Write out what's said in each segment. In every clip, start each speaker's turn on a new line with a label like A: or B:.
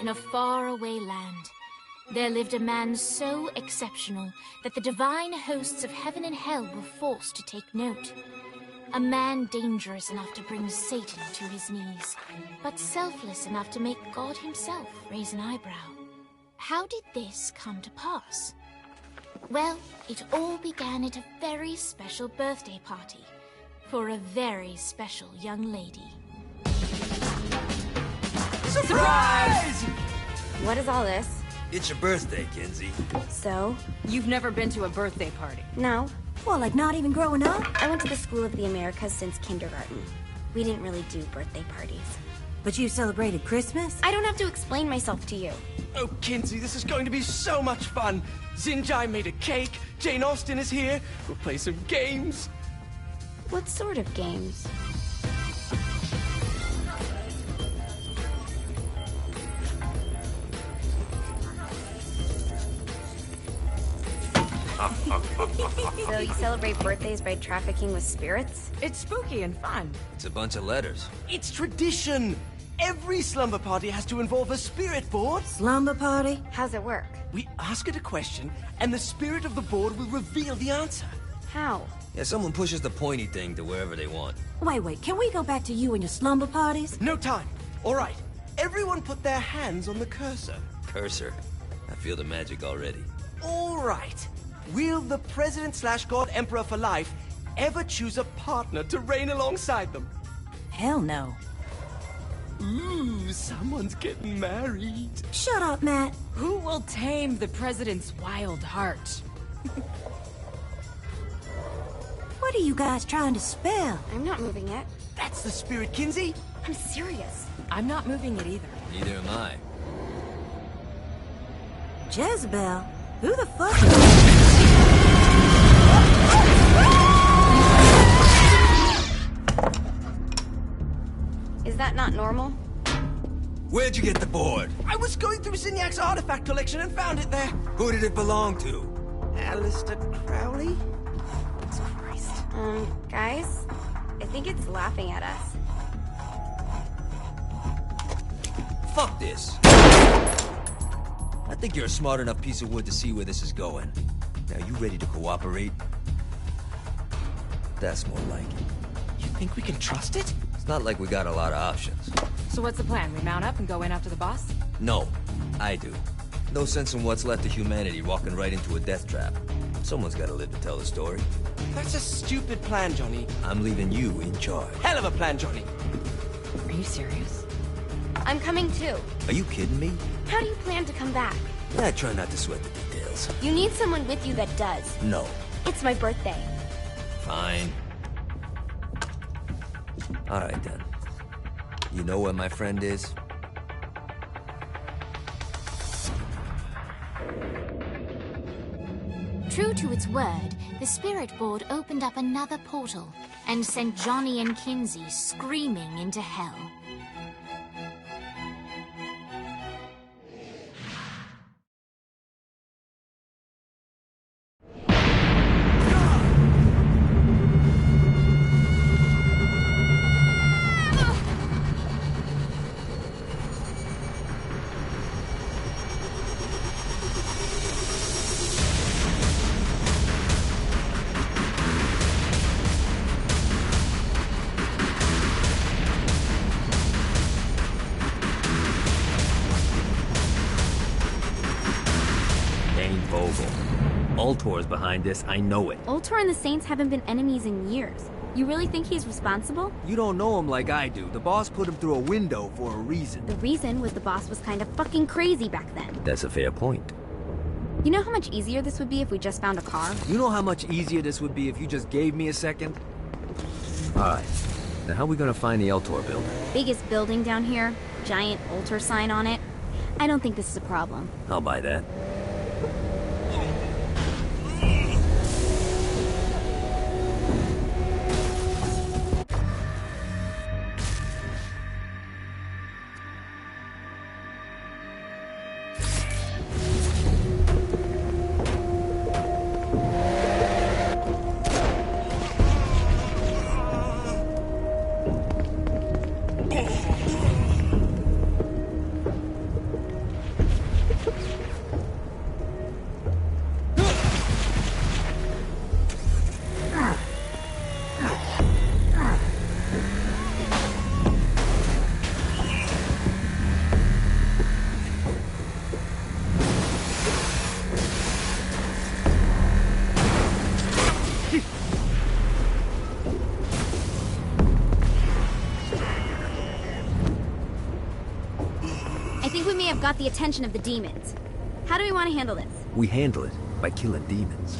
A: a faraway land, there lived a man so exceptional that the divine hosts of heaven and hell were forced to take note. A man dangerous enough to bring Satan to his knees, but selfless enough to make God himself raise an eyebrow. How did this come to pass? Well, it all began at a very special birthday party for a very special young lady.
B: Surprise!
C: What is all this?
D: It's your birthday, Kinsey.
C: So?
B: You've never been to a birthday party?
C: No.
E: Well, like not even growing up?
C: I went to the School of the Americas since kindergarten. We didn't really do birthday parties.
E: But you celebrated Christmas?
C: I don't have to explain myself to you.
F: Oh, Kinsey, this is going to be so much fun. Zinjai made a cake, Jane Austen is here, we'll play some games.
C: What sort of games? So you celebrate birthdays by trafficking with spirits?
B: It's spooky and fun.
D: It's a bunch of letters.
F: It's tradition. Every slumber party has to involve a spirit board.
E: Slumber party?
C: How's it work?
F: We ask it a question, and the spirit of the board will reveal the answer.
C: How?
D: Yeah, someone pushes the pointy thing to wherever they want.
E: Wait, can we go back to you and your slumber parties?
F: No time. All right, everyone put their hands on the cursor.
D: Cursor. I feel the magic already.
F: All right. Will the President/God Emperor for life ever choose a partner to reign alongside them?
E: Hell no.
F: Ooh, someone's getting married.
E: Shut up, Matt.
B: Who will tame the president's wild heart?
E: What are you guys trying to spell?
C: I'm not moving it.
F: That's the spirit, Kinsey.
C: I'm serious.
B: I'm not moving it either.
D: Neither am I.
E: Jezebel? Who the fuck?
C: Is that not normal?
D: Where'd you get the board?
F: I was going through Zignac's artifact collection and found it there.
D: Who did it belong to?
F: Alistair Crowley?
C: Christ. Guys? I think it's laughing at us.
D: Fuck this. I think you're a smart enough piece of wood to see where this is going. Now, you ready to cooperate? That's more like it.
F: You think we can trust it?
D: It's not like we got a lot of options.
B: So what's the plan? We mount up and go in after the boss?
D: No, I do. No sense in what's left of humanity walking right into a death trap. Someone's gotta live to tell the story.
F: That's a stupid plan, Johnny.
D: I'm leaving you in charge.
F: Hell of a plan, Johnny.
B: Are you serious?
C: I'm coming too.
D: Are you kidding me?
C: How do you plan to come back?
D: I try not to sweat the details.
C: You need someone with you that does.
D: No.
C: It's my birthday.
D: Fine. Alright then. You know where my friend is?
A: True to its word, the spirit board opened up another portal and sent Johnny and Kinsey screaming into hell.
D: Ultor's behind this, I know it.
C: Ultor and the Saints haven't been enemies in years. You really think he's responsible?
D: You don't know him like I do. The boss put him through a window for a reason.
C: The reason was the boss was kind of fucking crazy back then.
D: That's a fair point.
C: You know how much easier this would be if we just found a car?
D: You know how much easier this would be if you just gave me a second? Alright. Now how are we gonna find the Ultor building?
C: Biggest building down here. Giant Ultor sign on it. I don't think this is a problem.
D: I'll buy that.
C: I've got the attention of the demons. How do we want to handle this?
G: We handle it by killing demons.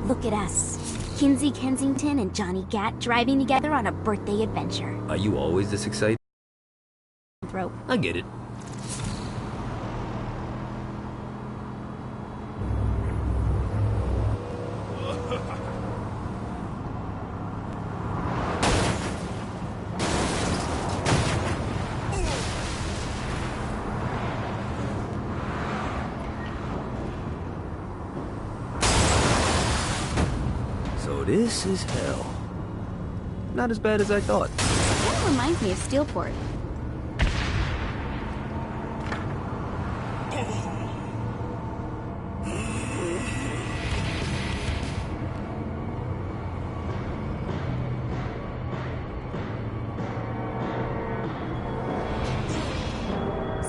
C: Look at us. Kinsey Kensington and Johnny Gat driving together on a birthday adventure.
G: Are you always this excited?
C: Throat.
G: I get it. So this is hell. Not as bad as I thought.
C: That reminds me of Steelport.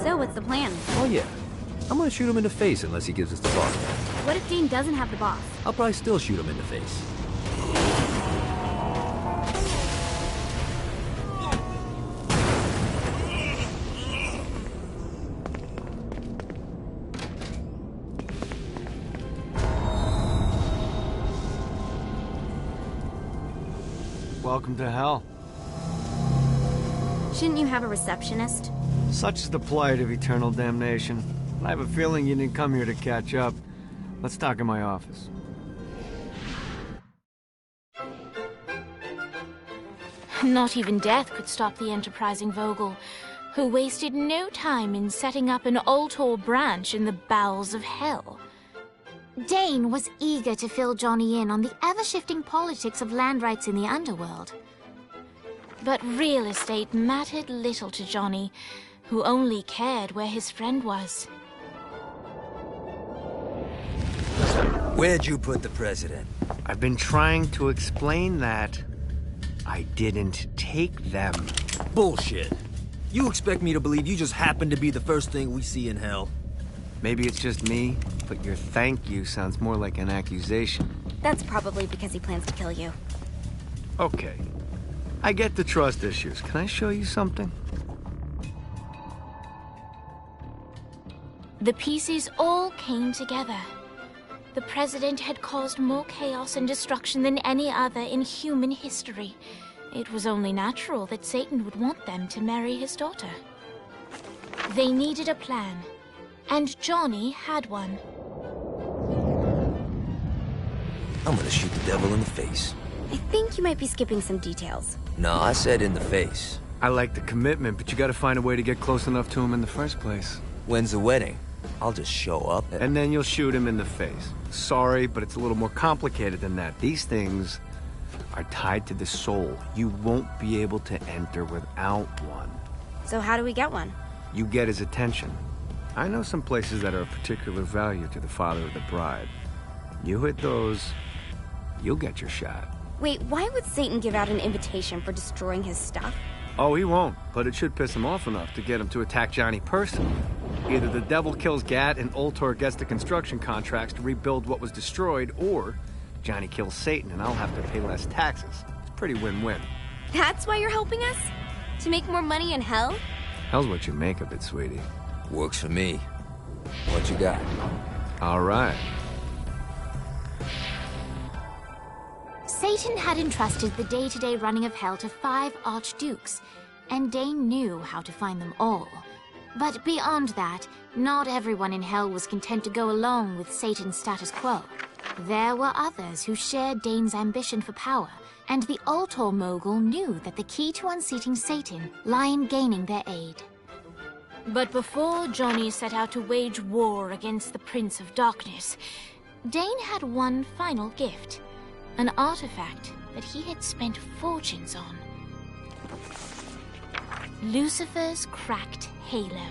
C: So, what's the plan?
G: Oh yeah. I'm gonna shoot him in the face unless he gives us the boss back.
C: What if Dean doesn't have the boss?
G: I'll probably still shoot him in the face.
H: Welcome to hell.
C: Shouldn't you have a receptionist?
H: Such is the plight of eternal damnation. I have a feeling you didn't come here to catch up. Let's talk in my office.
A: Not even death could stop the enterprising Vogel, who wasted no time in setting up an Ultor branch in the bowels of hell. Dane was eager to fill Johnny in on the ever-shifting politics of land rights in the underworld. But real estate mattered little to Johnny, who only cared where his friend was.
D: Where'd you put the president?
H: I've been trying to explain that. I didn't take them.
D: Bullshit. You expect me to believe you just happened to be the first thing we see in hell?
H: Maybe it's just me, but your thank you sounds more like an accusation.
C: That's probably because he plans to kill you.
H: Okay. I get the trust issues. Can I show you something?
A: The pieces all came together. The president had caused more chaos and destruction than any other in human history. It was only natural that Satan would want them to marry his daughter. They needed a plan, and Johnny had one.
D: I'm gonna shoot the devil in the face.
C: I think you might be skipping some details.
D: No, I said in the face.
H: I like the commitment, but you gotta find a way to get close enough to him in the first place.
D: When's the wedding? I'll just show up
H: And then you'll shoot him in the face. Sorry, but it's a little more complicated than that. These things are tied to the soul. You won't be able to enter without one.
C: So how do we get one?
H: You get his attention. I know some places that are of particular value to the father of the bride. You hit those, you'll get your shot.
C: Wait, why would Satan give out an invitation for destroying his stuff?
H: Oh, he won't, but it should piss him off enough to get him to attack Johnny personally. Either the devil kills Gat and Ultor gets the construction contracts to rebuild what was destroyed, or Johnny kills Satan and I'll have to pay less taxes. It's pretty win-win.
C: That's why you're helping us? To make more money in hell?
H: Hell's what you make of it, sweetie.
D: Works for me. What you got?
H: All right.
A: Satan had entrusted the day-to-day running of hell to 5 archdukes, and Dane knew how to find them all. But beyond that, not everyone in hell was content to go along with Satan's status quo. There were others who shared Dane's ambition for power, and the Ultor mogul knew that the key to unseating Satan lay in gaining their aid. But before Johnny set out to wage war against the Prince of Darkness, Dane had one final gift, an artifact that he had spent fortunes on. Lucifer's cracked halo.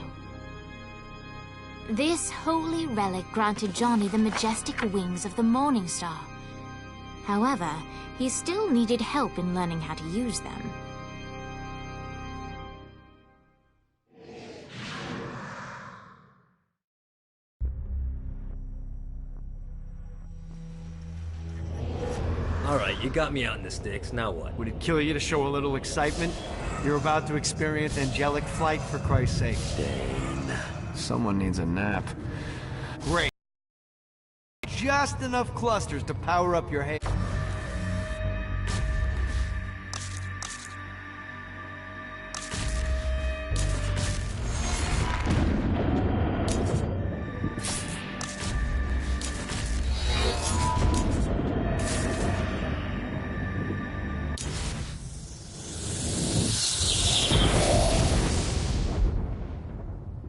A: This holy relic granted Johnny the majestic wings of the Morning Star. However, he still needed help in learning how to use them.
D: You got me out in the sticks, now what?
H: Would it kill you to show a little excitement? You're about to experience angelic flight, for Christ's sake.
D: Dane.
H: Someone needs a nap. Great. Just enough clusters to power up your head.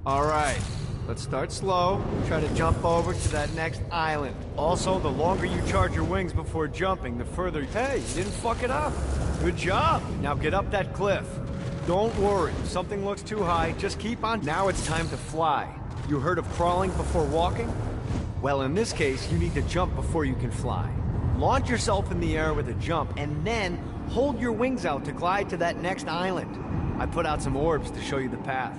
H: Alright, let's start slow. Try to jump over to that next island. Also, the longer you charge your wings before jumping, the further... Hey, you didn't fuck it up. Good job. Now get up that cliff. Don't worry, if something looks too high, just keep on. Now it's time to fly. You heard of crawling before walking? Well, in this case, you need to jump before you can fly. Launch yourself in the air with a jump, and then hold your wings out to glide to that next island. I put out some orbs to show you the path.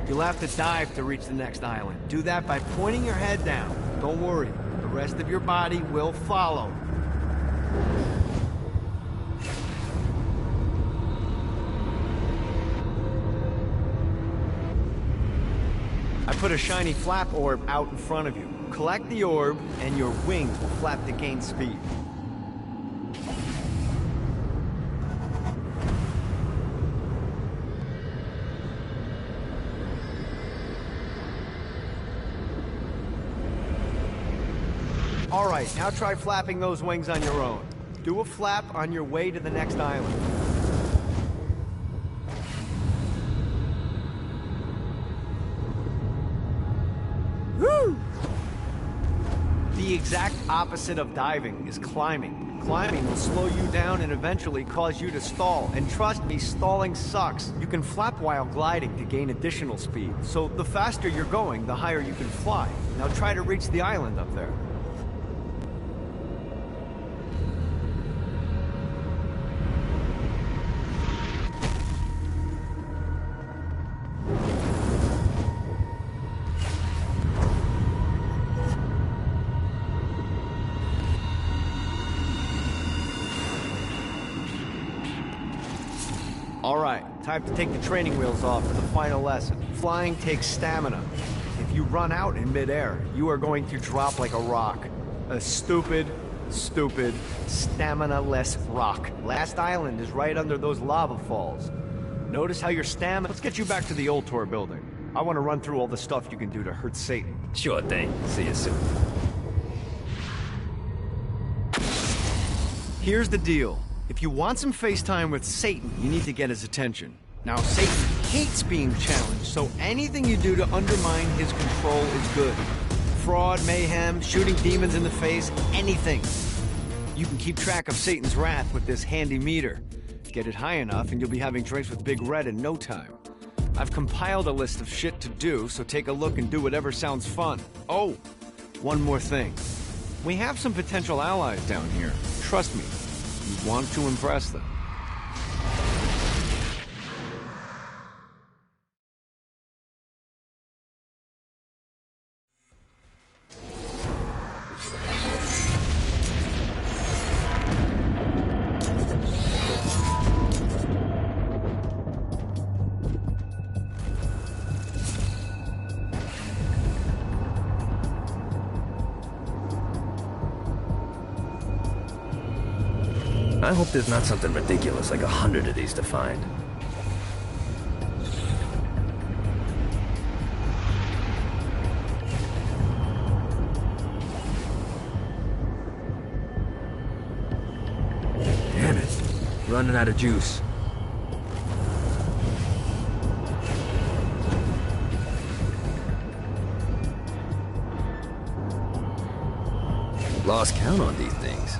H: You'll have to dive to reach the next island. Do that by pointing your head down. Don't worry, the rest of your body will follow. I put a shiny flap orb out in front of you. Collect the orb, and your wings will flap to gain speed. All right, now try flapping those wings on your own. Do a flap on your way to the next island. Woo! The exact opposite of diving is climbing. Climbing will slow you down and eventually cause you to stall. And trust me, stalling sucks. You can flap while gliding to gain additional speed. So the faster you're going, the higher you can fly. Now try to reach the island up there. All right, time to take the training wheels off for the final lesson. Flying takes stamina. If you run out in midair, you are going to drop like a rock. A stupid, stamina-less rock. Last island is right under those lava falls. Notice how your stamina... Let's get you back to the old tour building. I want to run through all the stuff you can do to hurt Satan.
D: Sure thing. See you soon.
H: Here's the deal. If you want some FaceTime with Satan, you need to get his attention. Now, Satan hates being challenged, so anything you do to undermine his control is good. Fraud, mayhem, shooting demons in the face, anything. You can keep track of Satan's wrath with this handy meter. Get it high enough and you'll be having drinks with Big Red in no time. I've compiled a list of shit to do, so take a look and do whatever sounds fun. Oh, one more thing. We have some potential allies down here. Trust me. You want to impress them.
D: I hope there's not something ridiculous like 100 of these to find. Damn it. Running out of juice. Lost count on these things.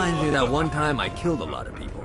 G: Reminds me of that one time I killed a lot of people.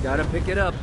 G: Gotta pick it up.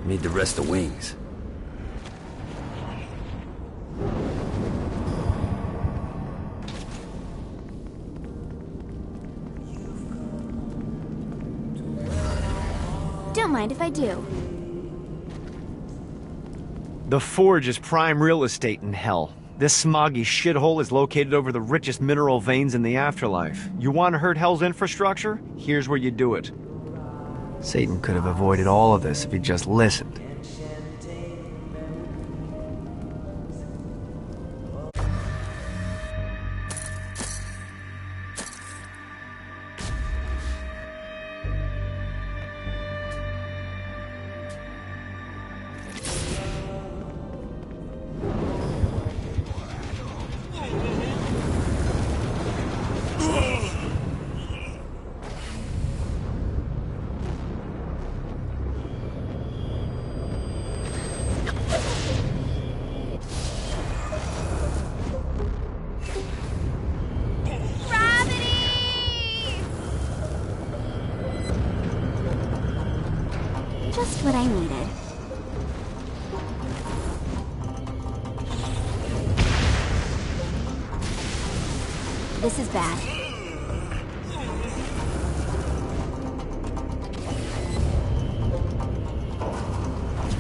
G: Need the rest of wings.
C: Don't mind if I do.
H: The Forge is prime real estate in hell. This smoggy shithole is located over the richest mineral veins in the afterlife. You want to hurt Hell's infrastructure? Here's where you do it. Satan could have avoided all of this if he just listened.
C: Just what I needed. This is bad.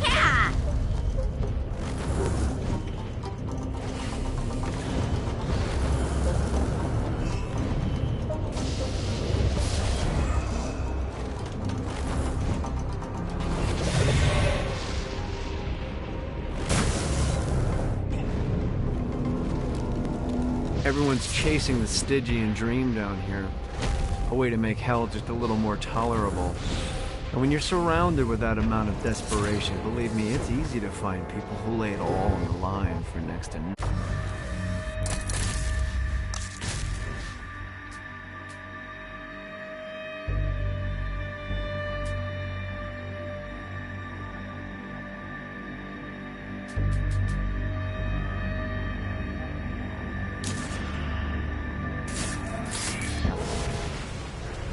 C: Yeah!
H: Everyone's chasing the Stygian dream down here. A way to make hell just a little more tolerable. And when you're surrounded with that amount of desperation, believe me, it's easy to find people who lay it all on the line for next to nothing.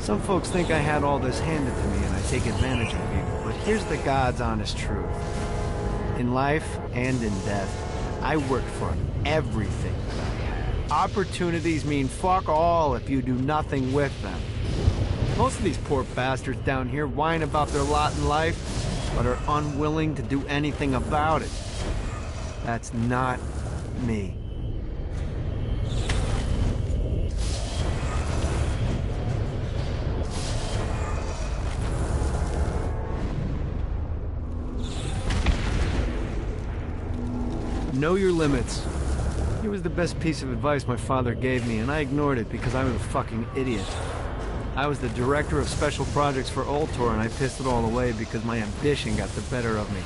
H: Some folks think I had all this handed to me and I take advantage of people, but here's the God's honest truth. In life and in death, I worked for everything that I had. Opportunities mean fuck all if you do nothing with them. Most of these poor bastards down here whine about their lot in life, but are unwilling to do anything about it. That's not me. Know your limits. It was the best piece of advice my father gave me, and I ignored it because I was a fucking idiot. I was the director of special projects for Ultor, and I pissed it all away because my ambition got the better of me.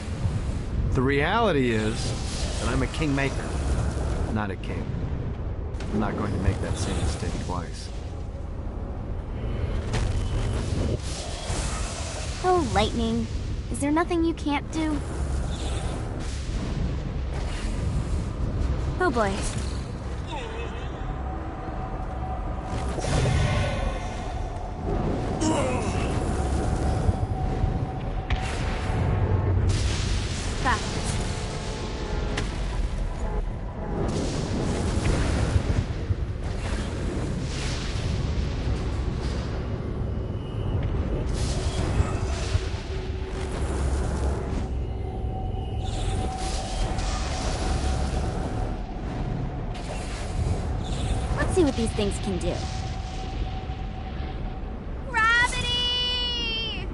H: The reality is that I'm a kingmaker, not a king. I'm not going to make that same mistake twice.
C: Oh, Lightning. Is there nothing you can't do? Oh boy. Stop. Let's see what these things can do. Gravity!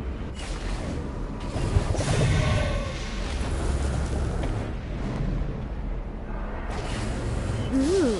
C: Ooh.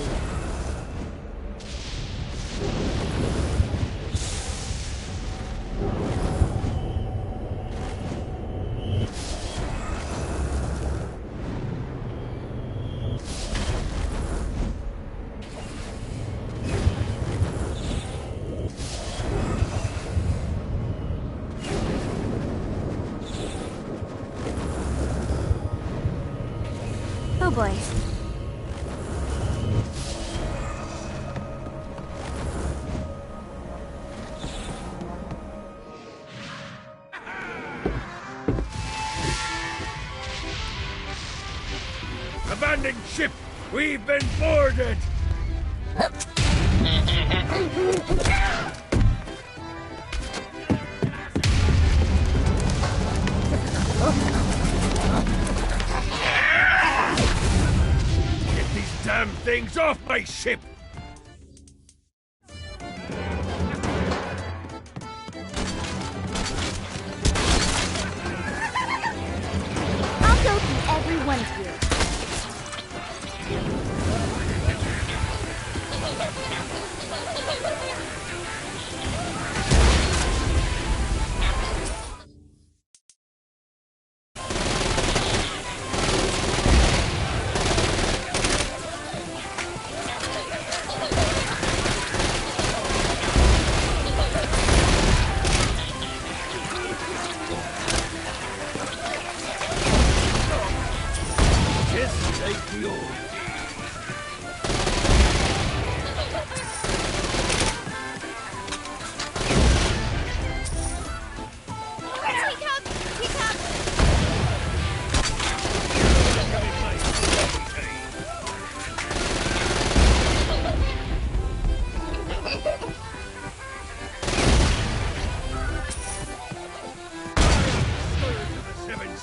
C: Oh boy.
I: Abandoned ship! We've been boarded! Get these damn things off my ship!
C: I'll go through every one of you.
I: Just like the old.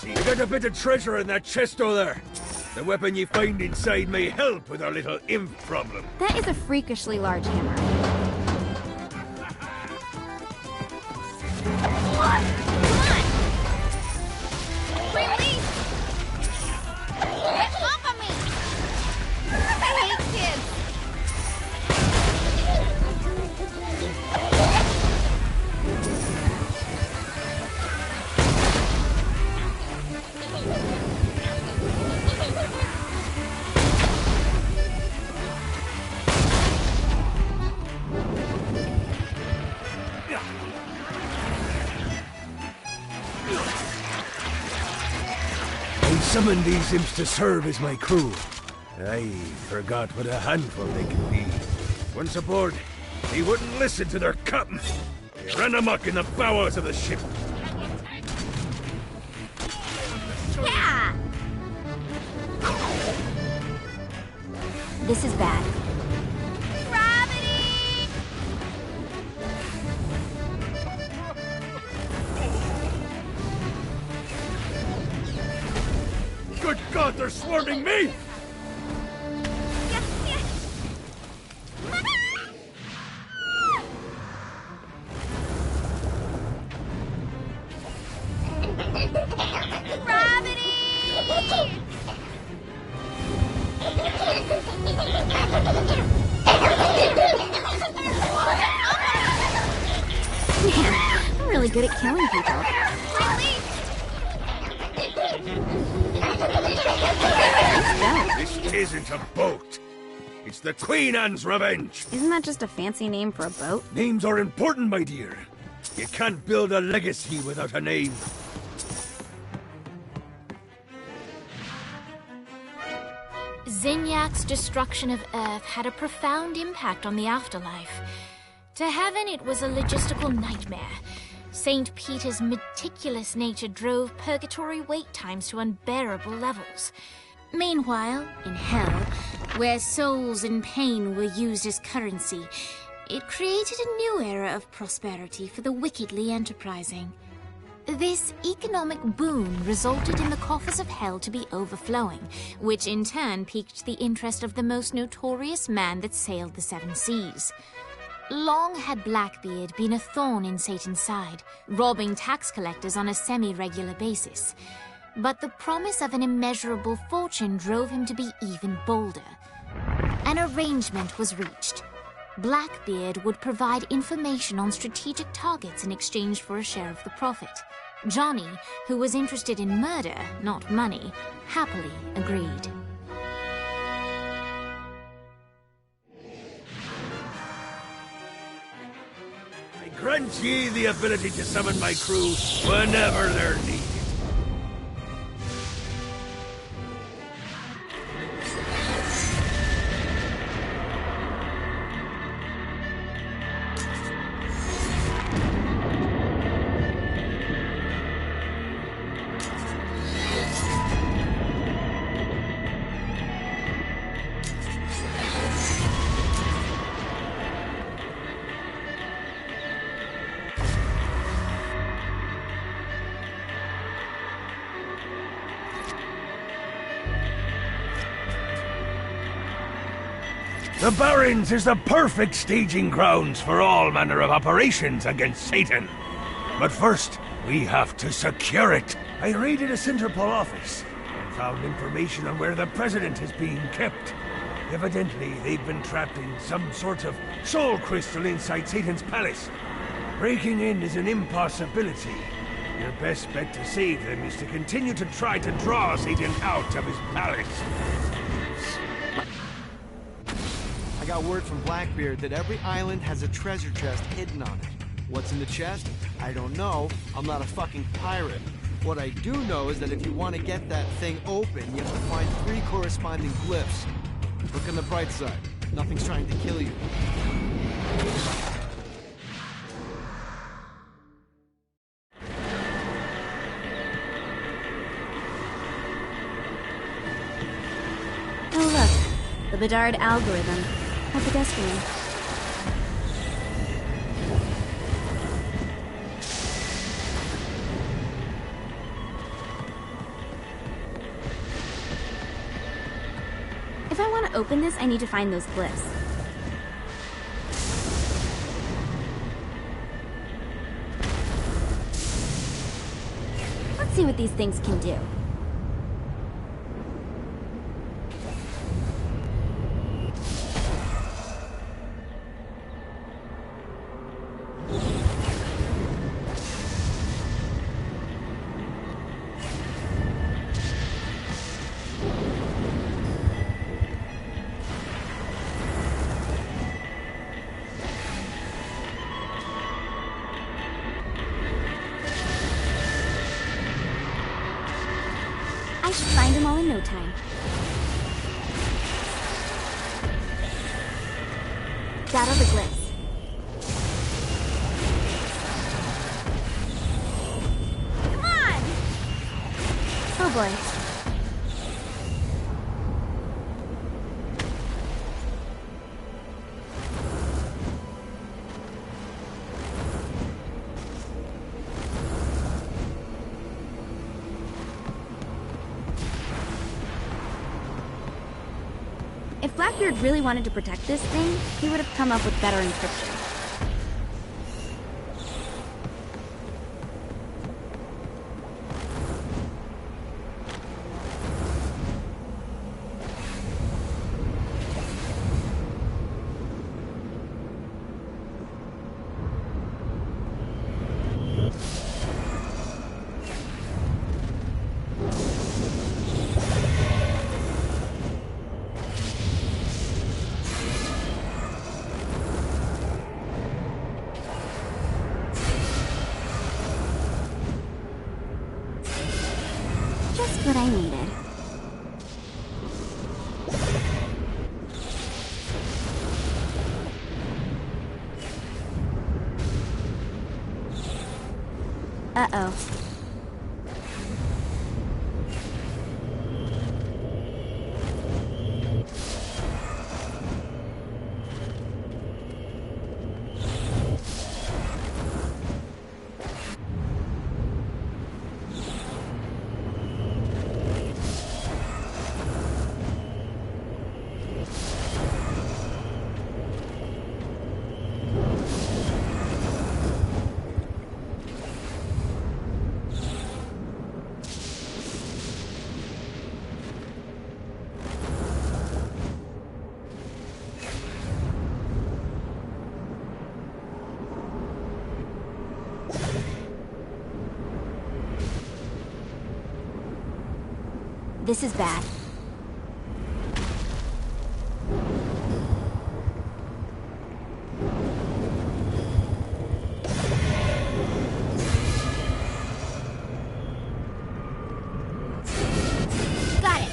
I: You got a bit of treasure in that chest over there. The weapon you find inside may help with our little imp problem.
C: That is a freakishly large hammer. Come on! Release! Get off of me! I hate kids!
I: I summoned these imps to serve as my crew. I forgot what a handful they can be. Once aboard, they wouldn't listen to their captain. They ran amok in the bowels of the ship.
C: Yeah! This is bad. Gravity!
I: Good God, they're swarming me!
C: Gravity! really good at killing people.
I: This isn't a boat. It's the Queen Anne's Revenge.
C: Isn't that just a fancy name for a boat?
I: Names are important, my dear. You can't build a legacy without a name.
A: Zinyak's destruction of Earth had a profound impact on the afterlife. To heaven, it was a logistical nightmare. St. Peter's meticulous nature drove purgatory wait times to unbearable levels. Meanwhile, in hell, where souls in pain were used as currency, it created a new era of prosperity for the wickedly enterprising. This economic boon resulted in the coffers of hell to be overflowing, which in turn piqued the interest of the most notorious man that sailed the seven seas. Long had Blackbeard been a thorn in Satan's side, robbing tax collectors on a semi-regular basis. But the promise of an immeasurable fortune drove him to be even bolder. An arrangement was reached. Blackbeard would provide information on strategic targets in exchange for a share of the profit. Johnny, who was interested in murder, not money, happily agreed.
I: I grant ye the ability to summon my crew whenever they're needed. The Barrens is the perfect staging grounds for all manner of operations against Satan. But first, we have to secure it. I raided a Interpol office and found information on where the president is being kept. Evidently, they've been trapped in some sort of soul crystal inside Satan's palace. Breaking in is an impossibility. Your best bet to save them is to continue to try to draw Satan out of his palace.
J: I got word from Blackbeard that every island has a treasure chest hidden on it. What's in the chest? I don't know. I'm not a fucking pirate. What I do know is that if you want to get that thing open, you have to find 3 corresponding glyphs. Look on the bright side. Nothing's trying to kill you.
C: Oh look, the Bedard algorithm. At the desk room. If I want to open this, I need to find those glyphs. Let's see what these things can do. I should find them all in no time. That are the glyphs. Come on! Oh boy. If Blackbeard really wanted to protect this thing, he would have come up with better encryption. Uh-oh. This is bad. Got it.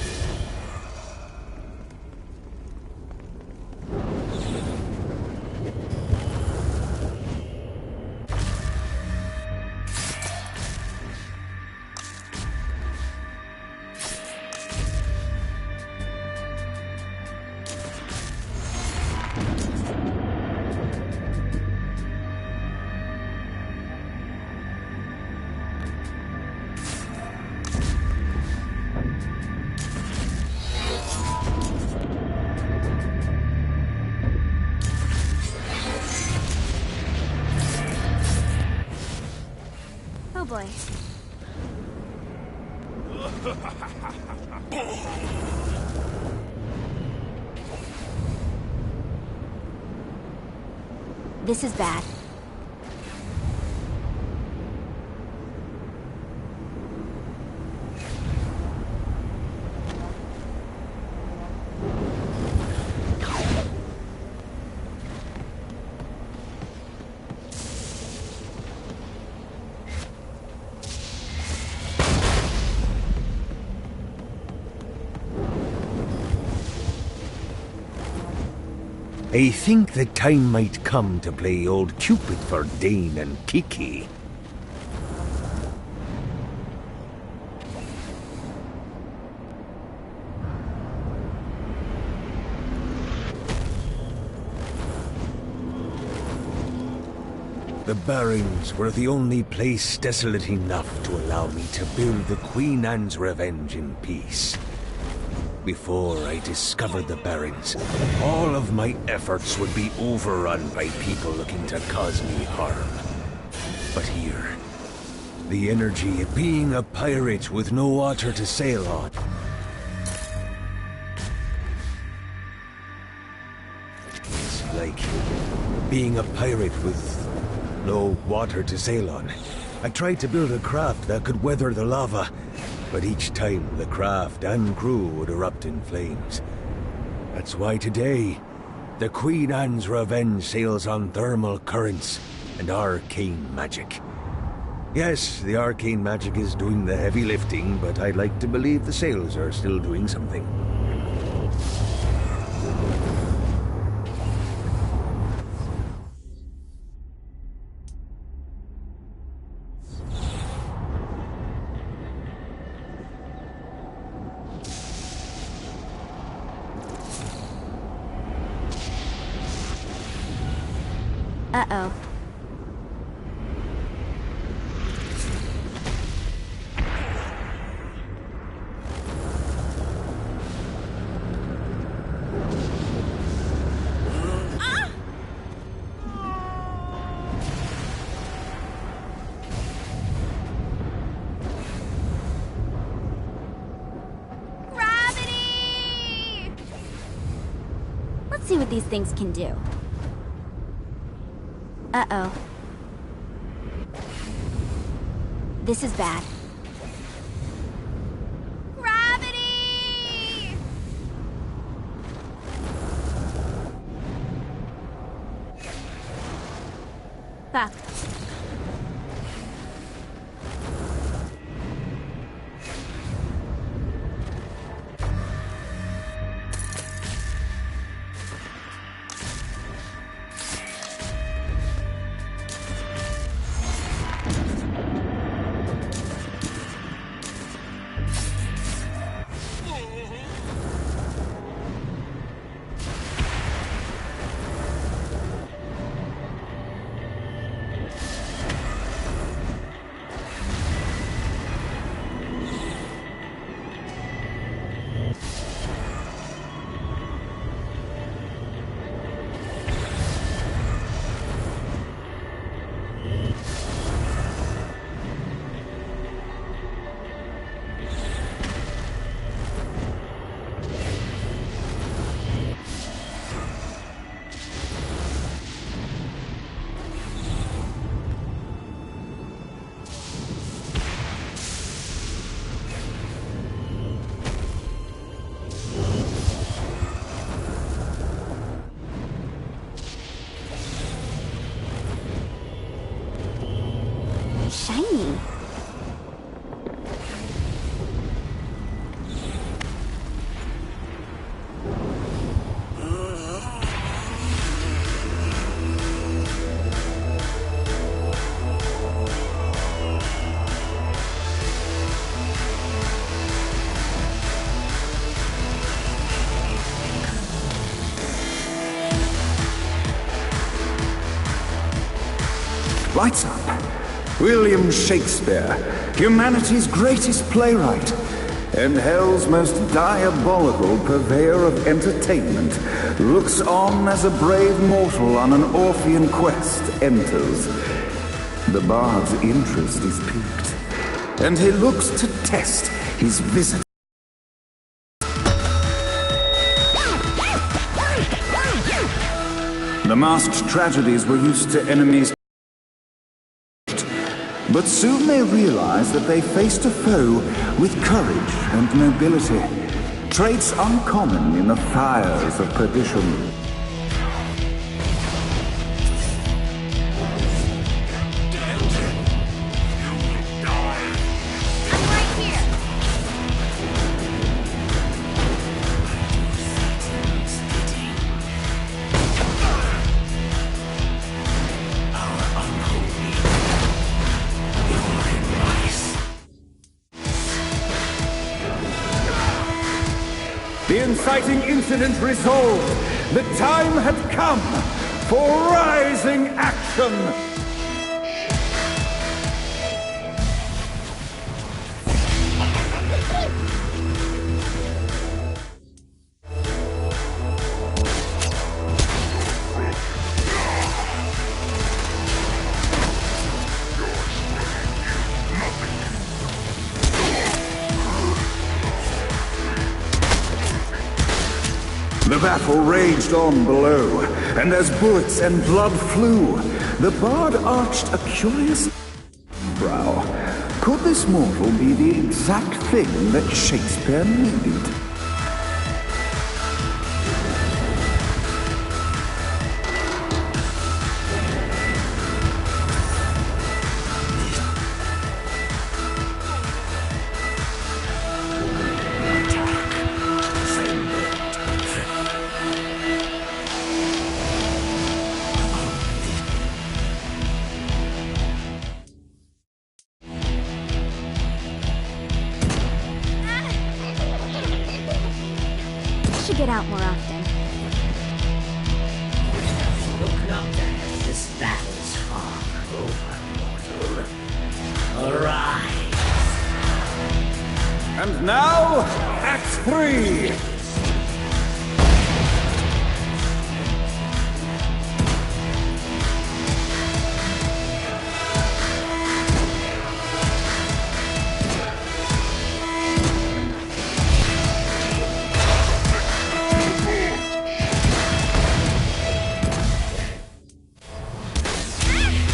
C: Oh boy. This is bad.
I: I think the time might come to play old Cupid for Dane and Kiki. The Barrens were the only place desolate enough to allow me to build the Queen Anne's Revenge in peace. Before I discovered the Barrens, all of my efforts would be overrun by people looking to cause me harm. But here, the energy of being a pirate with no water to sail on. It's like being a pirate with no water to sail on. I tried to build a craft that could weather the lava, but each time the craft and crew would erupt in flames. That's why today, the Queen Anne's Revenge sails on thermal currents and arcane magic. Yes, the arcane magic is doing the heavy lifting, but I'd like to believe the sails are still doing something.
C: Uh-oh.
A: Gravity!
C: Let's see what these things can do. Uh-oh. This is bad.
A: Gravity!
C: Fuck. shiny.
K: Lights up. William Shakespeare, humanity's greatest playwright, and hell's most diabolical purveyor of entertainment, looks on as a brave mortal on an Orphean quest enters. The bard's interest is piqued, and he looks to test his visit. The masked tragedies were used to enemies, but soon they realized that they faced a foe with courage and nobility, traits uncommon in the fires of perdition. The inciting incident resolved. The time had come for rising action. The battle raged on below, and as bullets and blood flew, the bard arched a curious brow. Could this mortal be the exact thing that Shakespeare needed?
C: Should get out more often.
L: Look not there, this battle's far over, mortal. Arise!
K: And now, Act 3!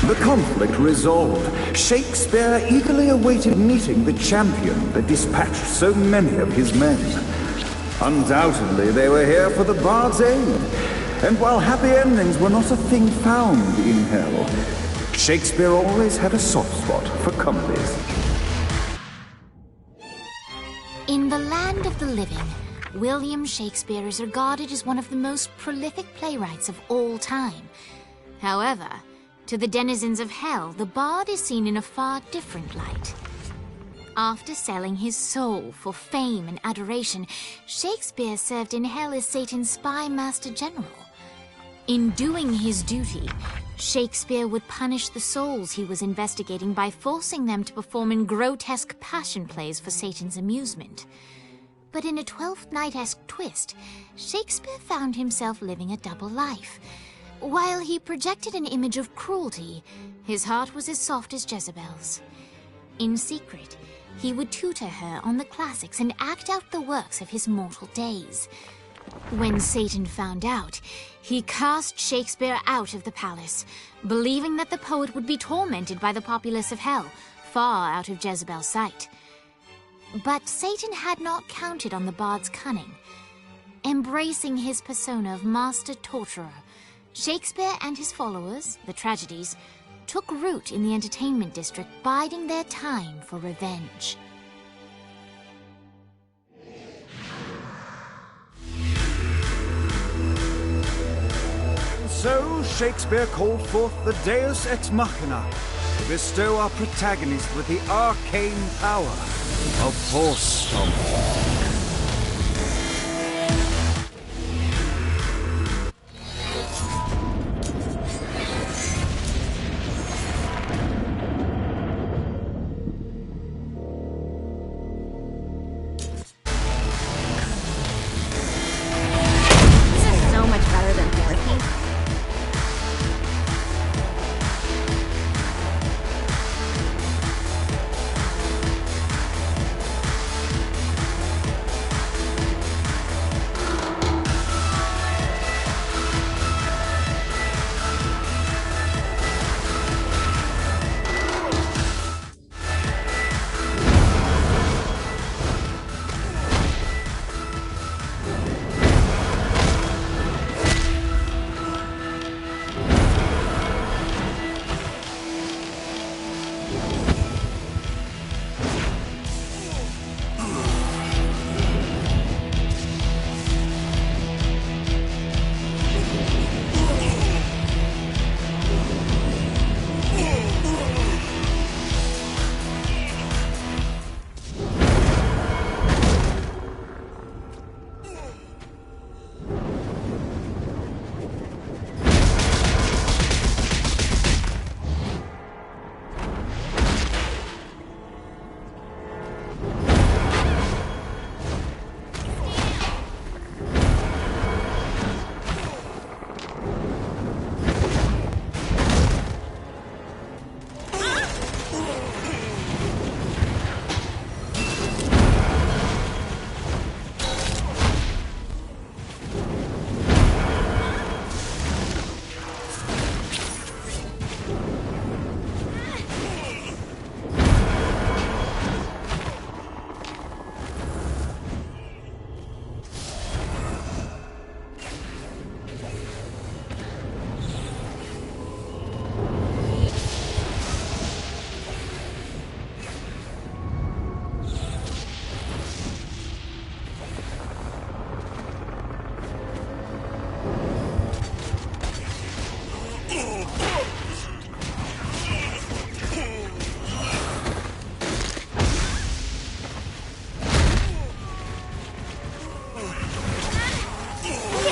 K: The conflict resolved, Shakespeare eagerly awaited meeting the champion that dispatched so many of his men. Undoubtedly, they were here for the bard's aid, and while happy endings were not a thing found in hell, Shakespeare always had a soft spot for comedies.
A: In the land of the living, William Shakespeare is regarded as one of the most prolific playwrights of all time. However, to the denizens of hell, the bard is seen in a far different light. After selling his soul for fame and adoration, Shakespeare served in hell as Satan's spy master general. In doing his duty, Shakespeare would punish the souls he was investigating by forcing them to perform in grotesque passion plays for Satan's amusement. But in a Twelfth Night-esque twist, Shakespeare found himself living a double life. While he projected an image of cruelty, his heart was as soft as Jezebel's. In secret, he would tutor her on the classics and act out the works of his mortal days. When Satan found out, he cast Shakespeare out of the palace, believing that the poet would be tormented by the populace of hell, far out of Jezebel's sight. But Satan had not counted on the bard's cunning. Embracing his persona of master torturer, Shakespeare and his followers, the tragedies, took root in the entertainment district, biding their time for revenge.
K: So Shakespeare called forth the Deus Ex Machina to bestow our protagonist with the arcane power of Force Stomp.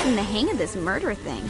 C: The hang of this murder thing.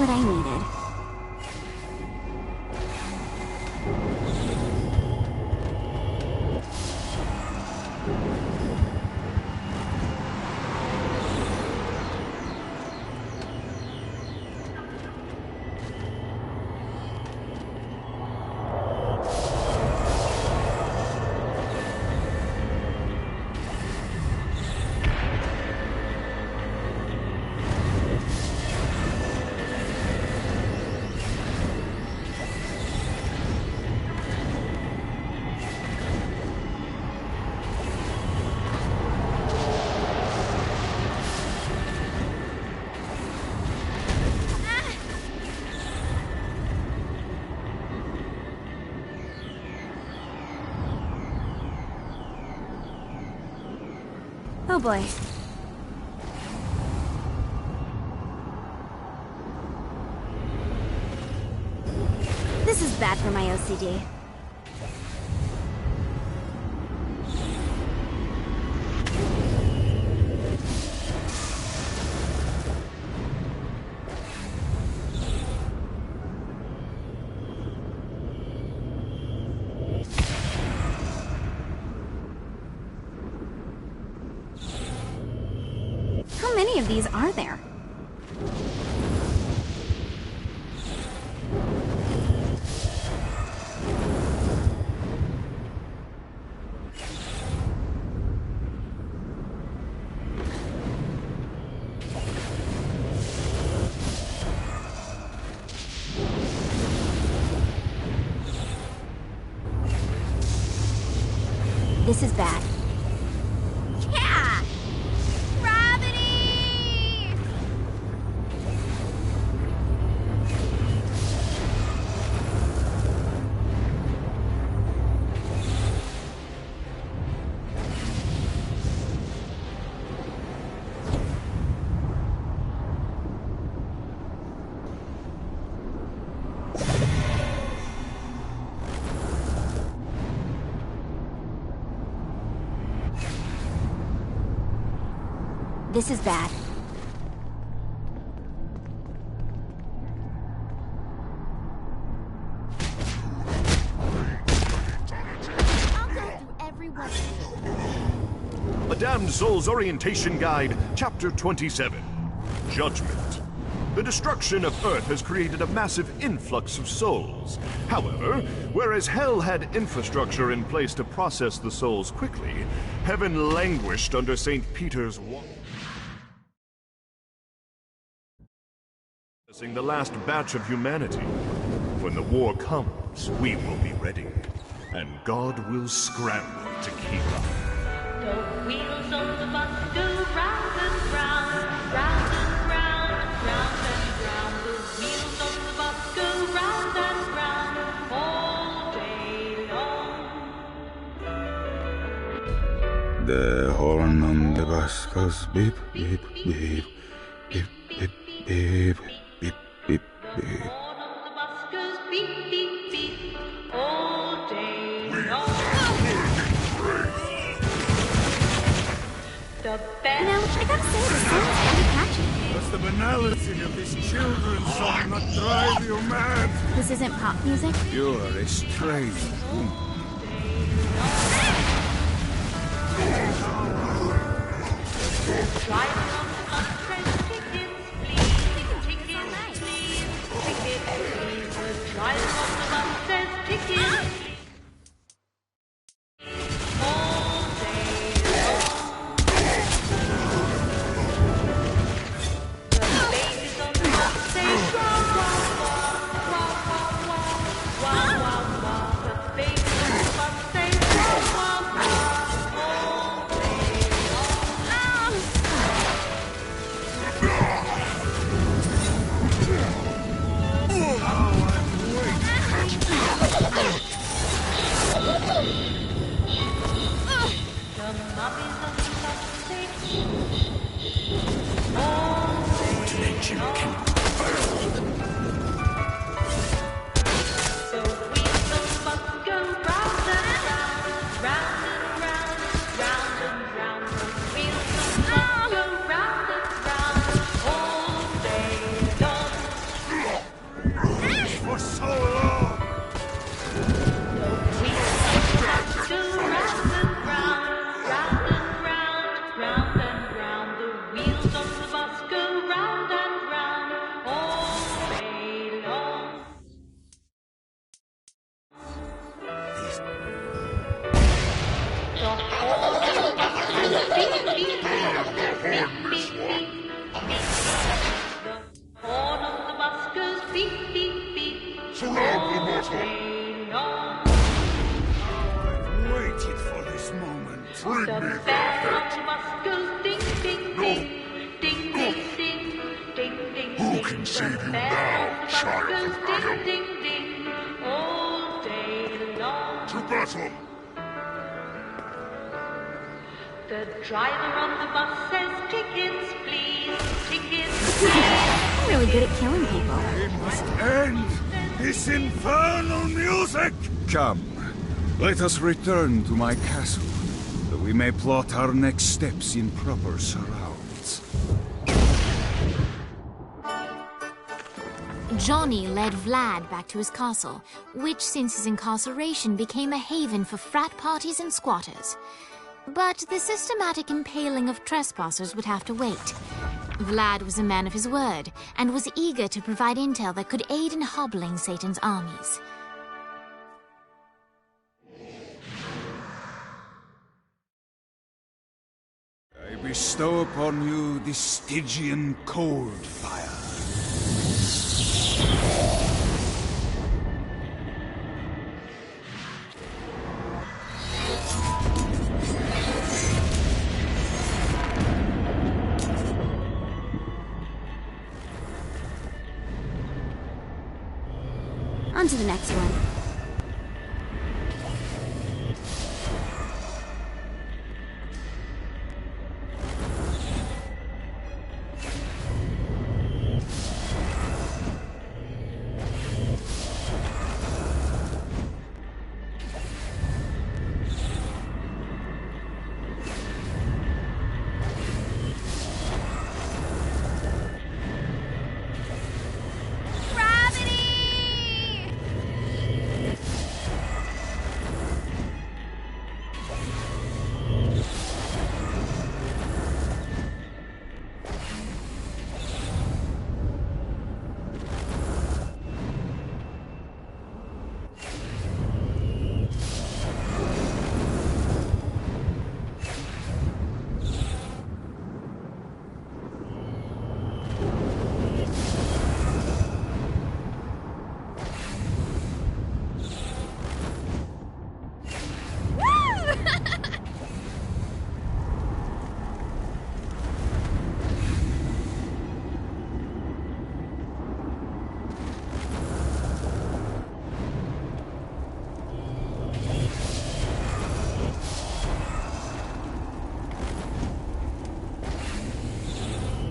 C: what I needed. Oh boy. This is bad for my OCD. How many of these are there? This is bad. Yeah! Gravity! This is bad. I'll go through every one.
M: A Damned Soul's Orientation Guide, Chapter 27. Judgment. The destruction of Earth has created a massive influx of souls. However, whereas Hell had infrastructure in place to process the souls quickly, Heaven languished under St. Peter's wall. The last batch of humanity. When the war comes, we will be ready. And God will scramble to keep up.
N: The wheels of the bus go round and round, round and round, round and round. The wheels of the bus go round and round all day long.
K: The horn on the bus goes beep, beep, beep, beep, beep, beep. Beep, beep.
N: The horn of the bus goes beep, beep, beep, all day long. The bell.
C: You know, I gotta say, the song's pretty catchy.
I: Does the banality of this children's song not drive you mad?
C: This isn't pop music?
I: You're a strange woman.
N: Driving on the bus, press tickets, please. Tickets, please. Tickets, please. The driver on the bus says tickets. All day long. The babies on the bus say wah, wah, wah, wah, wah, wah, wah, wah, wah. The babies on the bus say wah, wah, wah, all day long. horn of the buskers beep, beep, beep.
I: Surround the
N: All
I: mortal.
N: day long.
I: I've waited for this moment. Bring
N: The
I: me
N: bell
I: that
N: of the buskers ding, ding, ding. Ding, ding, ding. Ding, ding,
I: Who
N: ding.
I: can save you
N: The
I: now,
N: bell of the
I: child
N: buskers
I: of Adam?
N: ding, ding, ding. All day long.
I: To battle!
N: The driver on the bus says tickets, please. Tickets, please.
C: I'm really good at killing people.
I: We must end this infernal music! Come, let us return to my castle, that we may plot our next steps in proper surrounds.
A: Johnny led Vlad back to his castle, which since his incarceration became a haven for frat parties and squatters. But the systematic impaling of trespassers would have to wait. Vlad was a man of his word, and was eager to provide intel that could aid in hobbling Satan's armies.
I: I bestow upon you the Stygian cold fire.
C: On to the next one.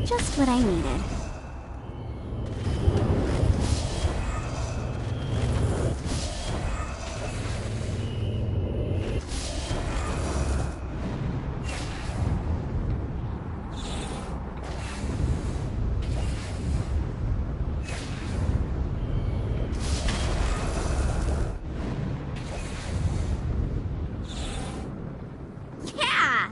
C: Just what I needed. Yeah!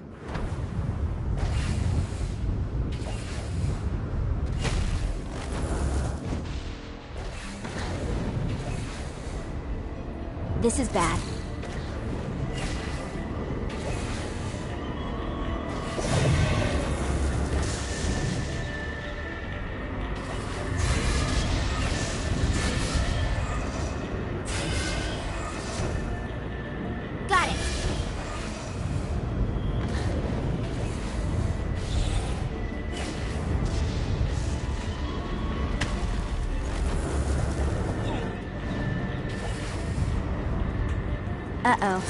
C: This is bad. Got it. Uh-oh.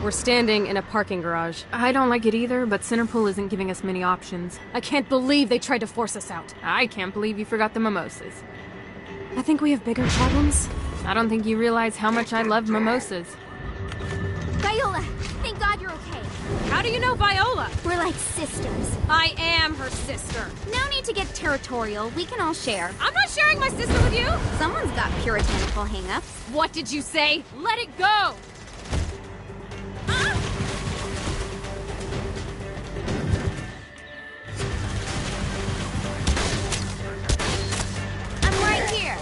O: We're standing in a parking garage. I don't like it either, but Centerpool isn't giving us many options. I can't believe they tried to force us out. I can't believe you forgot the mimosas. I think we have bigger problems. I don't think you realize how much I love mimosas.
C: Viola, thank God you're okay.
O: How do you know Viola?
C: We're like sisters.
O: I am her sister.
C: No need to get territorial. We can all share.
O: I'm not sharing my sister with you!
C: Someone's got puritanical hang-ups.
O: What did you say? Let it go!
C: I'm right here.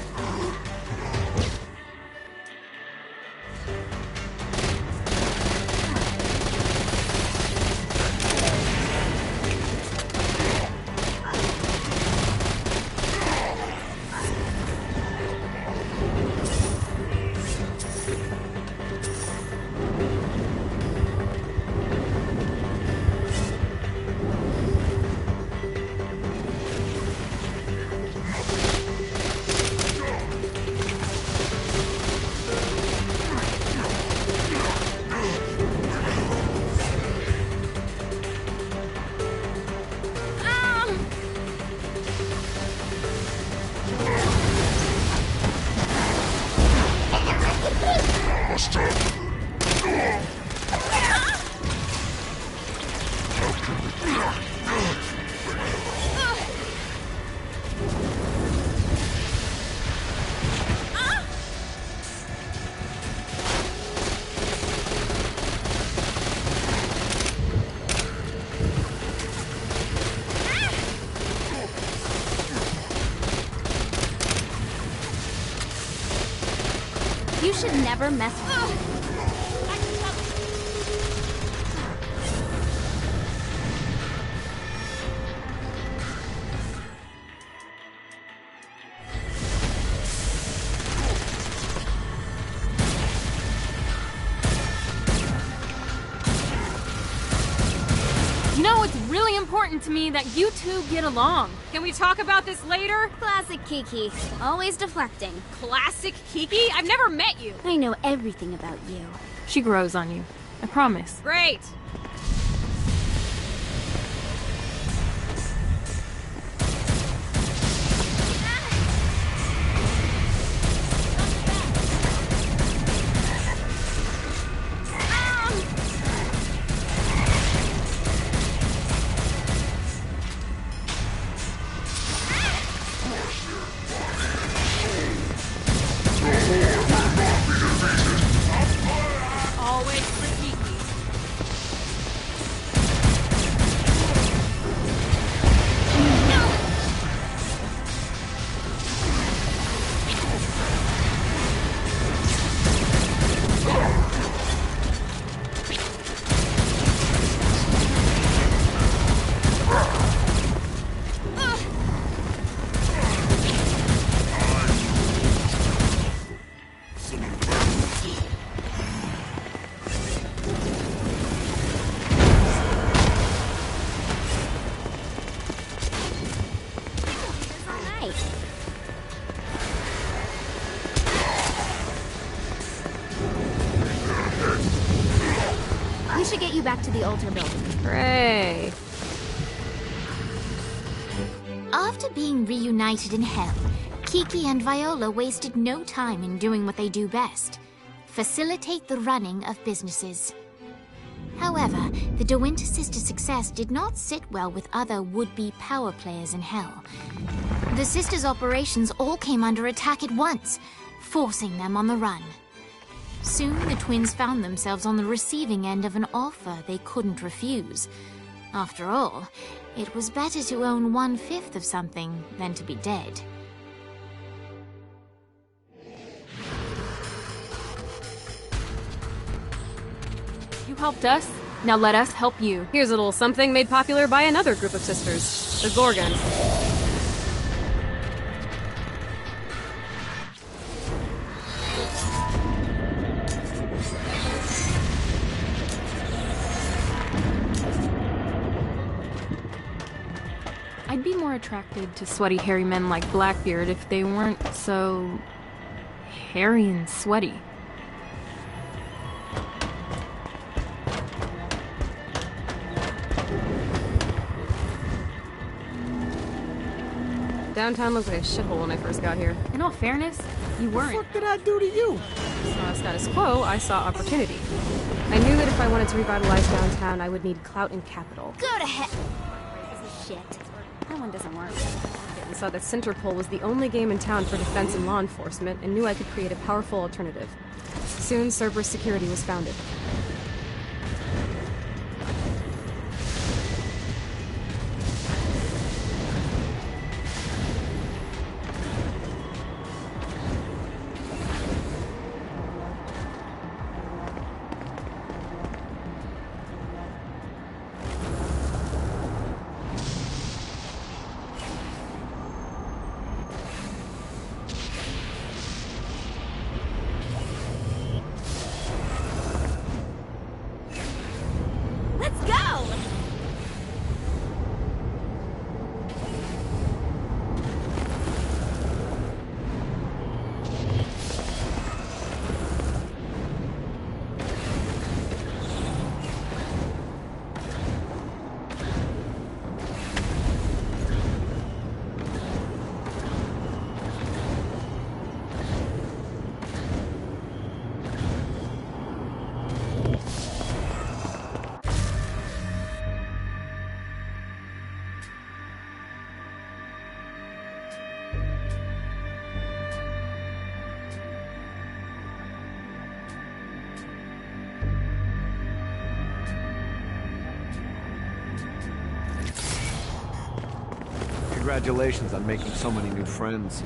C: You should never mess with me.
O: You know, it's really important to me that you two get along. Can we talk about this later?
C: Classic Kiki. Always deflecting.
O: Classic Kiki? I've never met you.
C: I know everything about you.
O: She grows on you. I promise. Great. Always for Kiki.
C: We should get you back to the altar building.
O: Hooray.
A: After being reunited in Hell, Kiki and Viola wasted no time in doing what they do best: facilitate the running of businesses. However, the De Winter sisters' success did not sit well with other would-be power players in Hell. The sisters' operations all came under attack at once, forcing them on the run. Soon, the twins found themselves on the receiving end of an offer they couldn't refuse. After all, it was better to own 1/5 of something than to be dead.
O: You helped us. Now let us help you. Here's a little something made popular by another group of sisters, the Gorgons. I'd be more attracted to sweaty, hairy men like Blackbeard if they weren't so hairy and sweaty. Downtown looks like a shithole when I first got here. In all fairness, you weren't.
J: What did I do to you?
O: Saw status quo, I saw opportunity. I knew that if I wanted to revitalize downtown, I would need clout and capital.
C: Go to hell. This is shit. That one doesn't work.
O: And saw that Centerpol was the only game in town for defense and law enforcement, and knew I could create a powerful alternative. Soon, Cerberus Security was founded.
H: Congratulations on making so many new friends.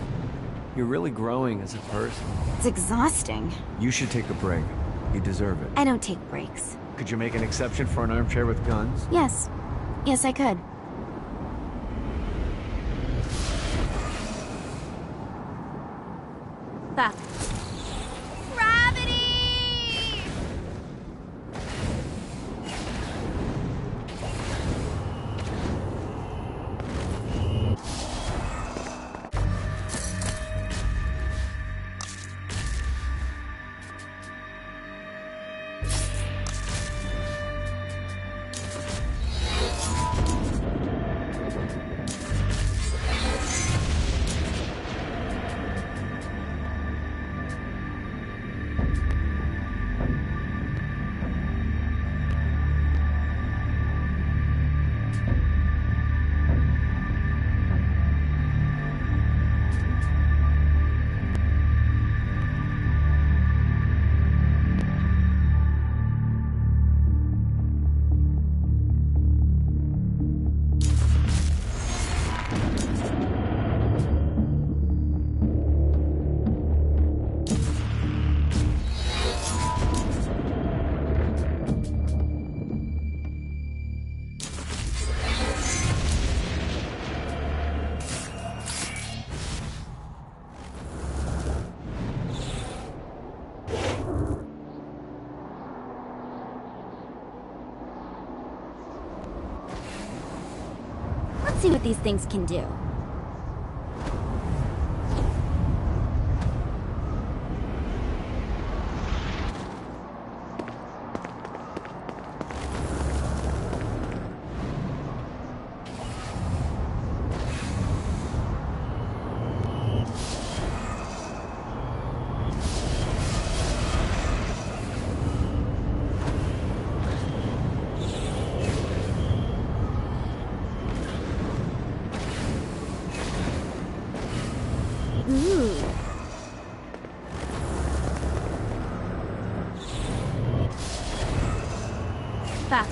H: You're really growing as a person.
C: It's exhausting.
H: You should take a break. You deserve it.
C: I don't take breaks.
H: Could you make an exception for an armchair with guns?
C: Yes. Yes, I could. Fuck. Let's see what these things can do. Ooh. Fuck.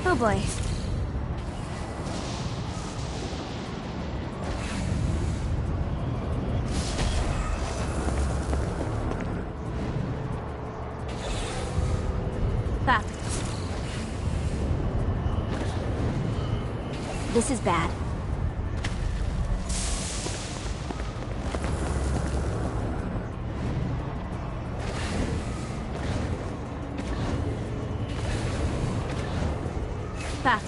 C: Oh boy. Fuck. This is bad. Fuck.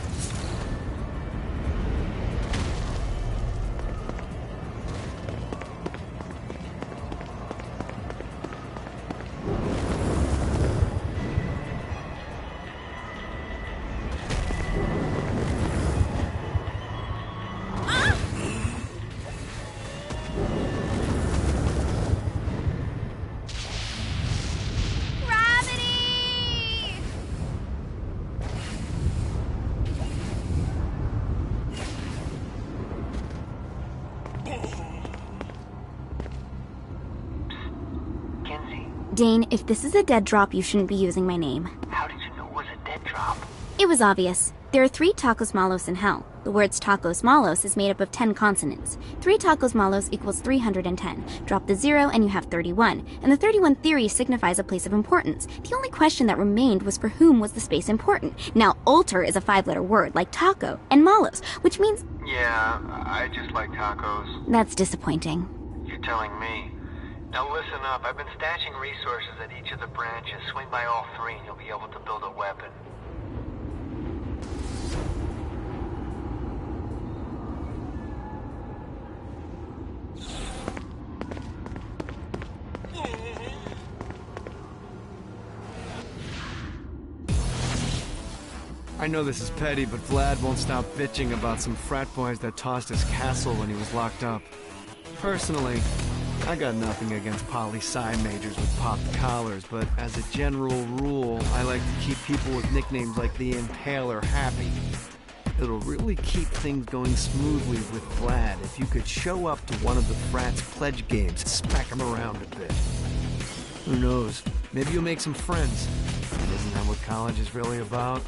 C: Dane, if this is a dead drop, you shouldn't be using my name.
L: How did you know it was a dead drop?
C: It was obvious. There are 3 tacos malos in hell. The words tacos malos is made up of 10 consonants. 3 tacos malos equals 310. Drop the 0 and you have 31. And the 31 theory signifies a place of importance. The only question that remained was for whom was the space important. Now, altar is a 5-letter word, like taco, and malos, which means...
J: Yeah, I just like tacos.
C: That's disappointing.
J: You're telling me. Now listen up, I've been stashing resources at each of the branches. Swing by all 3 and you'll be able to build a weapon. I know this is petty, but Vlad won't stop bitching about some frat boys that tossed his castle when he was locked up. Personally, I got nothing against poli-sci majors with popped collars, but as a general rule, I like to keep people with nicknames like the Impaler happy. It'll really keep things going smoothly with Vlad if you could show up to one of the frat's pledge games and smack him around a bit. Who knows? Maybe you'll make some friends. Isn't that what college is really about?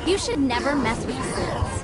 C: You should never mess with seeds.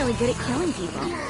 C: really good at killing people.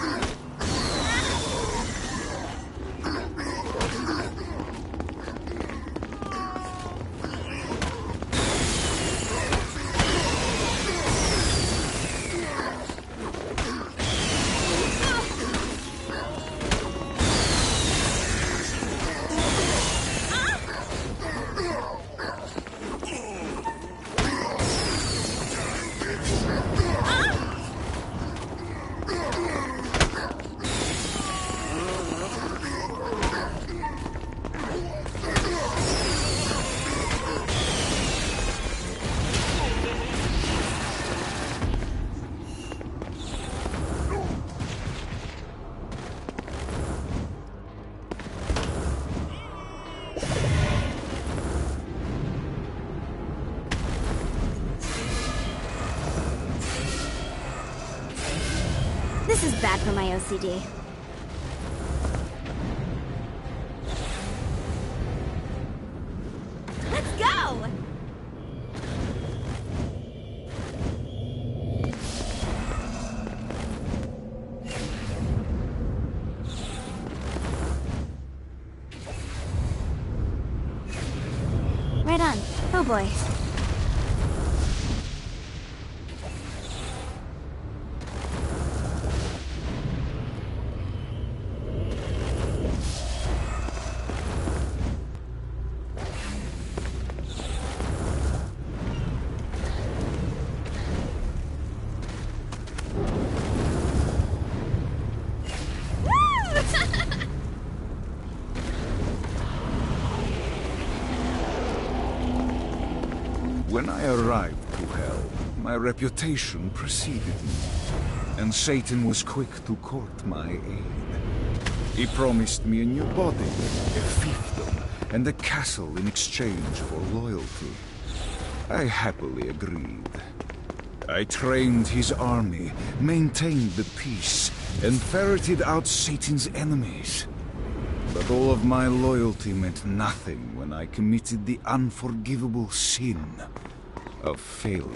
C: This is bad for my OCD. Let's go! Right on. Oh boy.
K: When I arrived to Hell, my reputation preceded me, and Satan was quick to court my aid. He promised me a new body, a fiefdom, and a castle in exchange for loyalty. I happily agreed. I trained his army, maintained the peace, and ferreted out Satan's enemies. But all of my loyalty meant nothing when I committed the unforgivable sin of failure.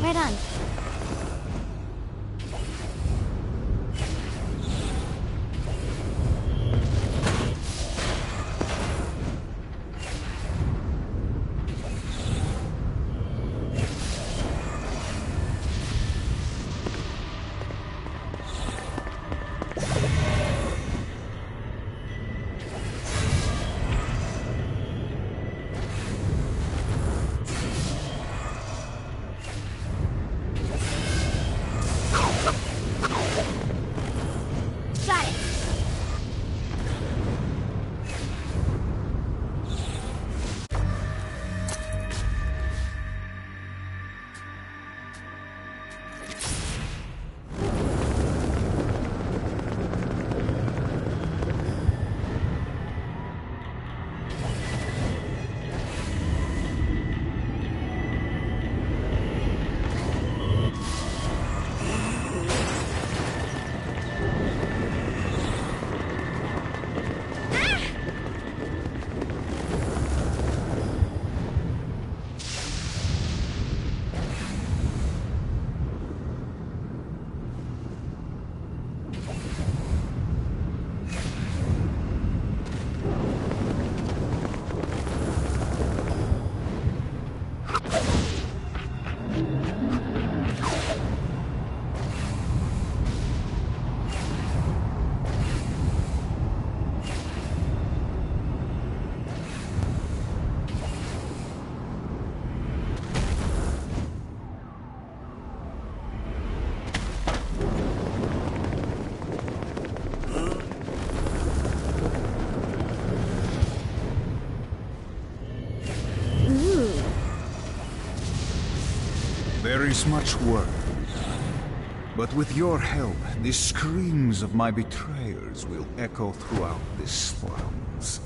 C: Right on.
K: There is much work to be done. But with your help, the screams of my betrayers will echo throughout this slums.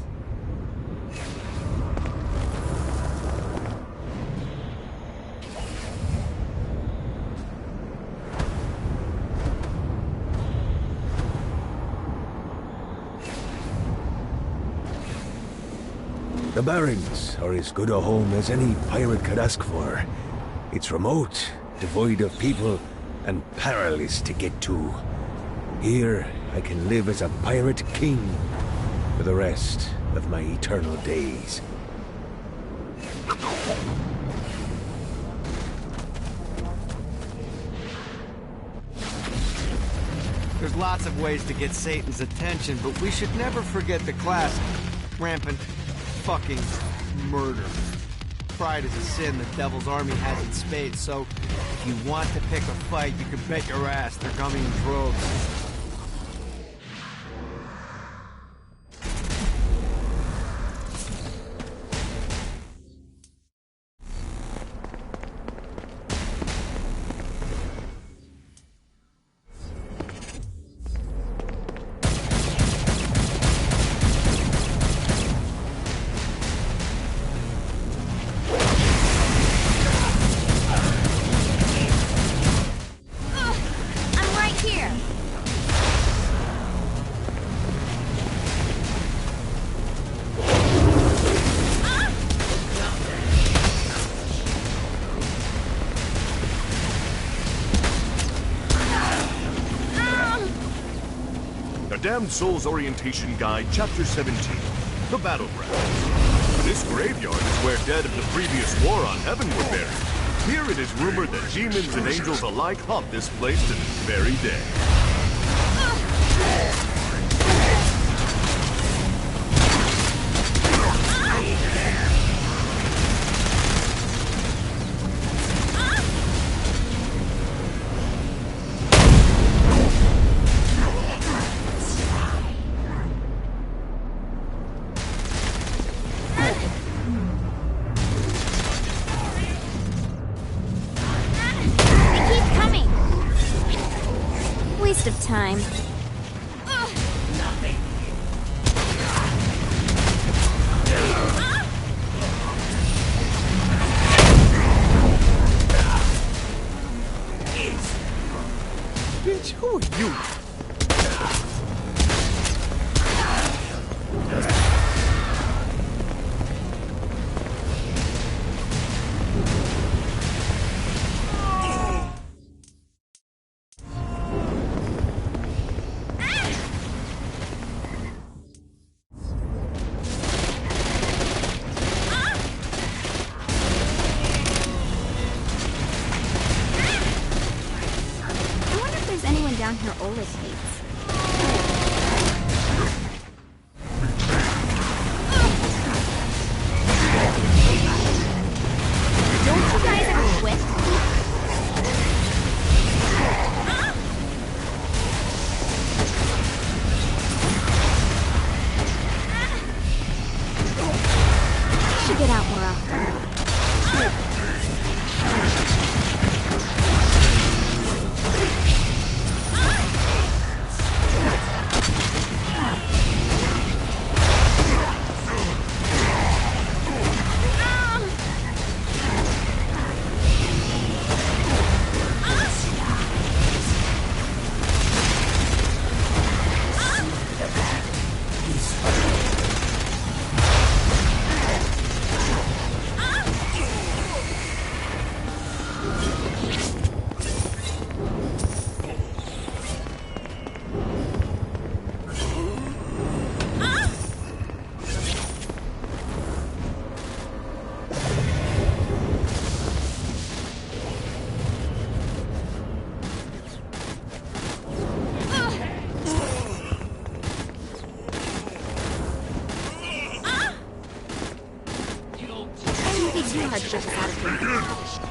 I: The Barrens are as good a home as any pirate could ask for. It's remote, devoid of people, and perilous to get to. Here, I can live as a pirate king for the rest of my eternal days.
J: There's lots of ways to get Satan's attention, but we should never forget the classic. Rampant fucking murder. Pride is a sin the Devil's Army has in spades, so if you want to pick a fight, you can bet your ass they're coming in droves.
M: Damned Soul's Orientation Guide, Chapter 17, The Battlegrounds. This graveyard is where dead of the previous war on Heaven were buried. Here it is rumored that demons and angels alike haunt this place to this very day.
C: Waste of time.
J: Bitch, who are you?
C: Down here Olaf hates. Don't you guys ever quit? Should get out more often. Too hard to get this out of here.